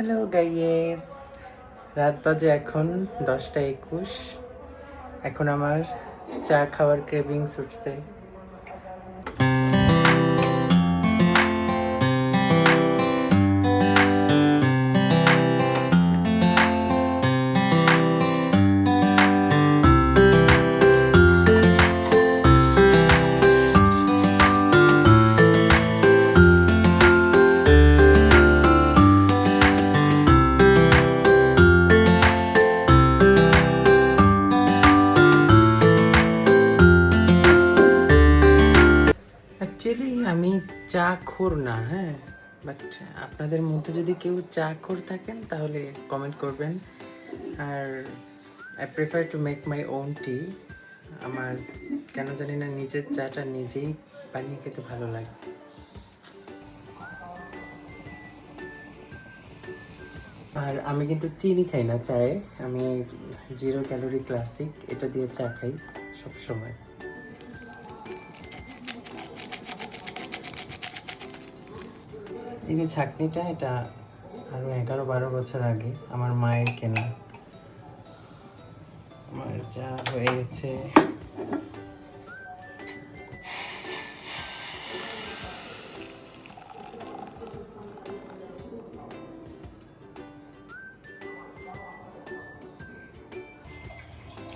Hello guys, রাত বাজে এখন 10টা 21। এখন আমার চা খাওয়ার ক্রেভিংস উঠছে। অ্যাকচুয়ালি আমি চা খোর না, হ্যাঁ, বাট আপনাদের মধ্যে যদি কেউ চা খোর থাকেন তাহলে কমেন্ট করবেন। আর I prefer to make my own tea. আমার কেন জানি না নিজের চাটা নিজেই বানিয়ে খেতে ভালো লাগে। আর আমি কিন্তু চিনি খাই না চায়ে, আমি 0 ক্যালোরি ক্লাসিক এটা দিয়ে চা খাই সব সময়। এই যে ছাঁকনিটা, এটা আরো 11-12 বছর আগে আমার মায়ের কেনা। আমার চা হয়ে গেছে।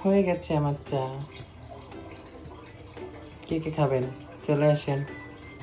হয়ে গেছে আমার চা। কে কে খাবেন চলে আসেন।